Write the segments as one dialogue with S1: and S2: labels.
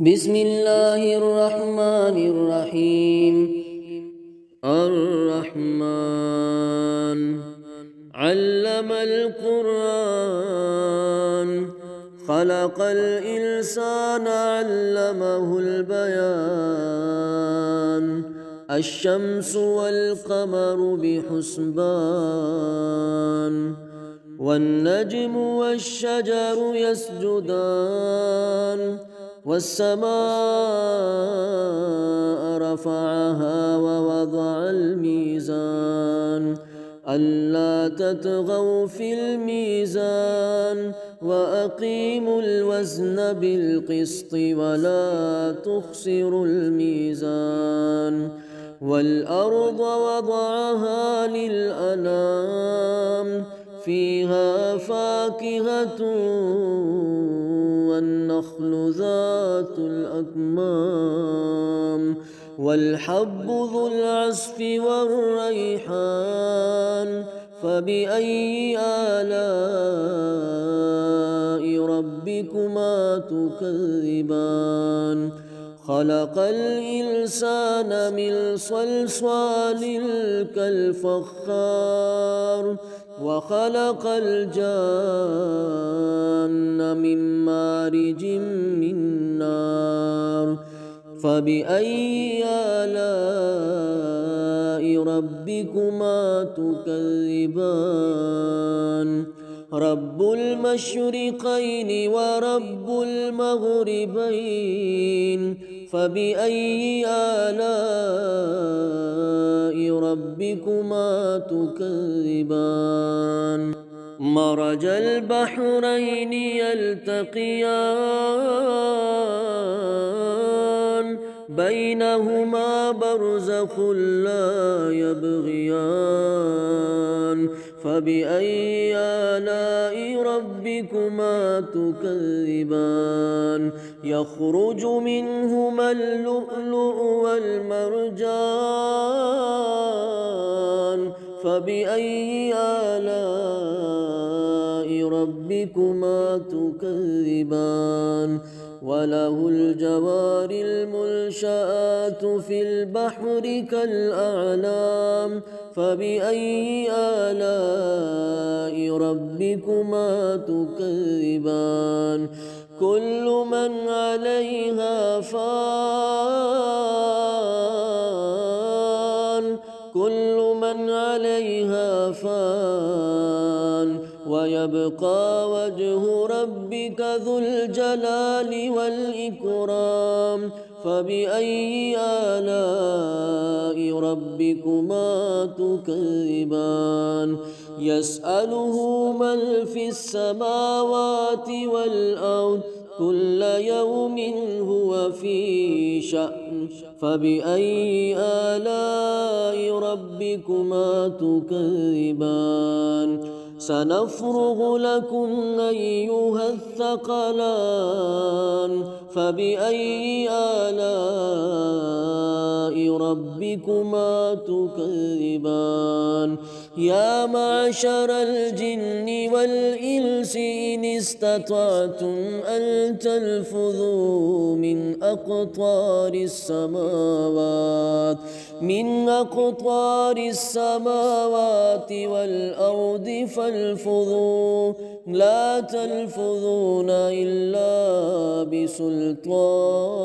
S1: بسم الله الرحمن الرحيم. الرحمن علم القرآن، خلق الإنسان علمه البيان. الشمس والقمر بحسبان، والنجم والشجر يسجدان. والسماء رفعها ووضع الميزان، ألا تطغوا في الميزان، وأقيموا الوزن بالقسط ولا تخسروا الميزان. والأرض وضعها للأنام، فيها فاكهة والنخل ذات الأكمام، والحب ذو العصف والريحان. فبأي آلاء ربكما تكذبان؟ خلق الإنسان من صلصال كالفخار، وخلق الجان من مارج من نار. فبأي آلاء ربكما تكذبان؟ رب المشرقين ورب المغربين، فبأي آلاء ربكما تكذبان؟ مرج البحرين يلتقيان، بينهما برزخ لا يبغيان. فبأي آلاء ربكما تكذبان؟ يخرج منهما اللؤلؤ والمرجان. فبأي آلاء ربكما تكذبان؟ وله الجوار المنشآت في البحر كالأعلام. فبأي آلاء ربكما تكذبان؟ كل من عليها فان، كل من عليها فان، ويبقى وجه ربك ذو الجلال والإكرام. فبأي آلاء ربكما تكذبان؟ يسأله من في السماوات والأرض، كل يوم هو في شأن. فبأي آلاء ربكما تكذبان؟ سنفرغ لكم أيها الثقلان. فبأي آلاء ربكما تكذبان؟ يا معشر الجن والإنس إن استطعتم أن تنفذوا من أقطار السماوات، من أقطار السماوات والأرض فانفذوا، لا تنفذون إلا بسلطان.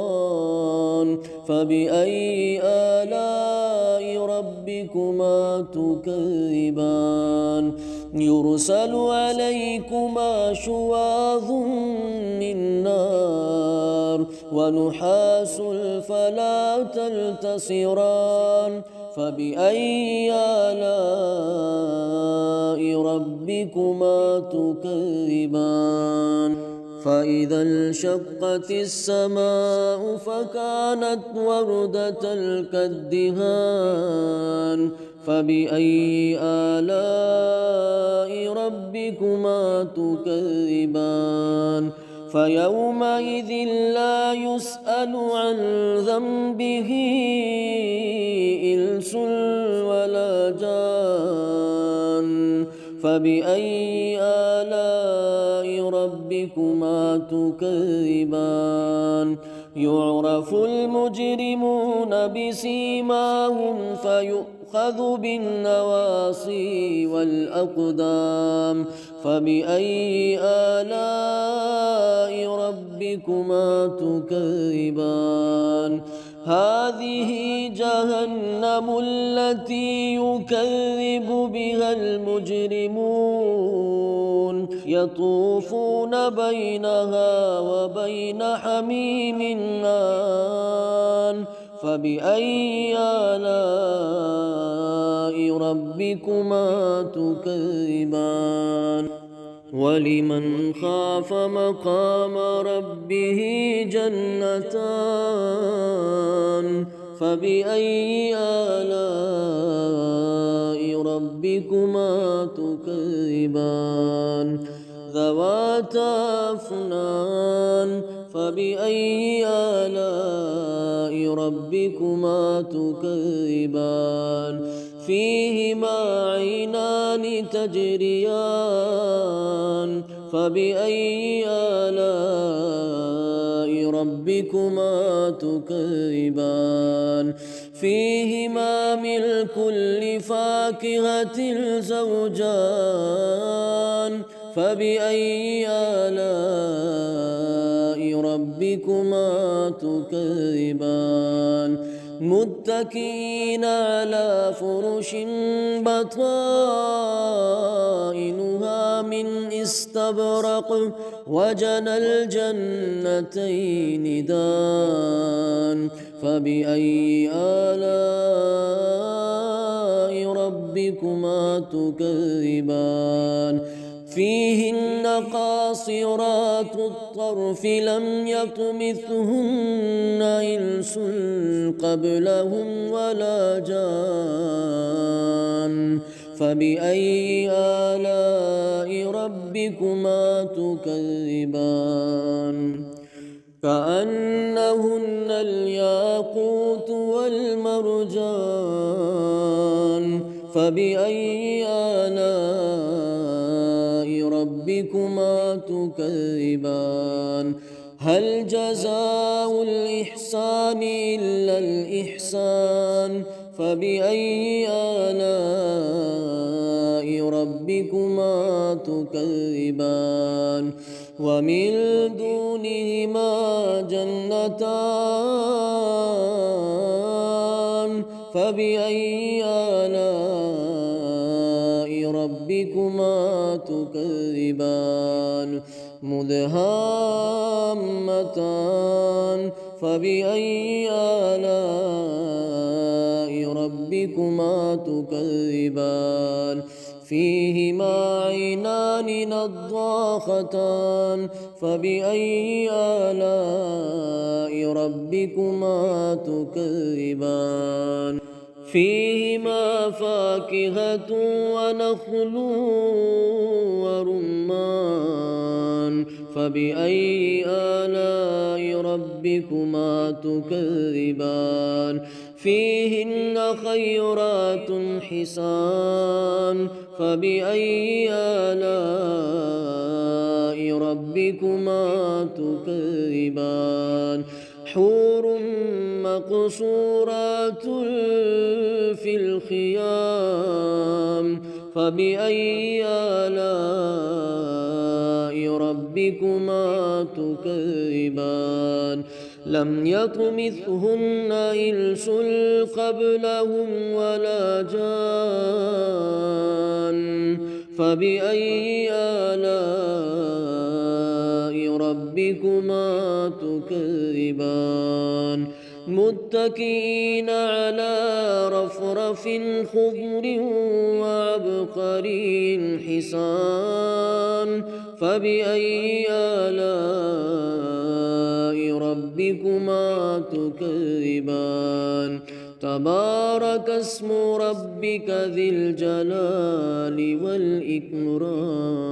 S1: فبأي آلاء ربكما تكذبان؟ يرسل عليكما شواظ من نار، ونحاس فلا تنتصران. فبأي آلاء ربكما تكذبان؟ فإذا انشقت السماء فكانت وردة كالدهان. فبأي آلاء ربكما تكذبان؟ فيومئذ لا يسأل عن ذنبه إنس ولا جان. فبأي آلاء ربكما تكذبان؟ يعرف المجرمون بسيماهم فيؤخذ بالنواصي والأقدام فبأي آلاء ربكما تكذبان هذه جهنم التي يكذب بها المجرمون يطوفون بينها وبين حميم آن فبأي آلاء ربكما تكذبان ولمن خاف مقام ربه جنتان فبأي آلاء ربكما تكذبان ذواتا أفنان فبأي آلاء ربكما تكذبان فيهما عينان تجريان فبأي آلاء ربكما تكذبان فيهما من كل فاكهة زوجان فبأي آلاء ربكما تكذبان متكئين على فرش بطائنها من استبرق وجنى الجنتين دان فبأي آلاء ربكما تكذبان فيهن قاصرات الطرف لم يطمثهن إنس قبلهم ولا جان فبأي آلاء ربكما تكذبان كأنهن الياقوت والمرجان فبأي آلاء ربكما تكذبان هل جزاء الإحسان إلا الإحسان فبأي آلاء ربكما تكذبان ومن دونهما جنتان فبأي آلاء ربكما تكذبان مدهامتان فبأي آلاء ربكما تكذبان فيهما عينان نضاختان فبأي آلاء ربكما تكذبان فيهما فاكهة ونخل ورمان فبأي آلاء ربكما تكذبان فيهن خيرات حسان فبأي آلاء ربكما تكذبان حور مقصورات في الخيام فبأي آلاء ربكما تكذبان لم يطمثهن إنس قبلهم ولا جان فبأي آلاء ربكما تكذبان متكئين على رفرف خضر وعبقري حسان فبأي آلاء ربكما تكذبان تبارك اسم ربك ذي الجلال والإكرام.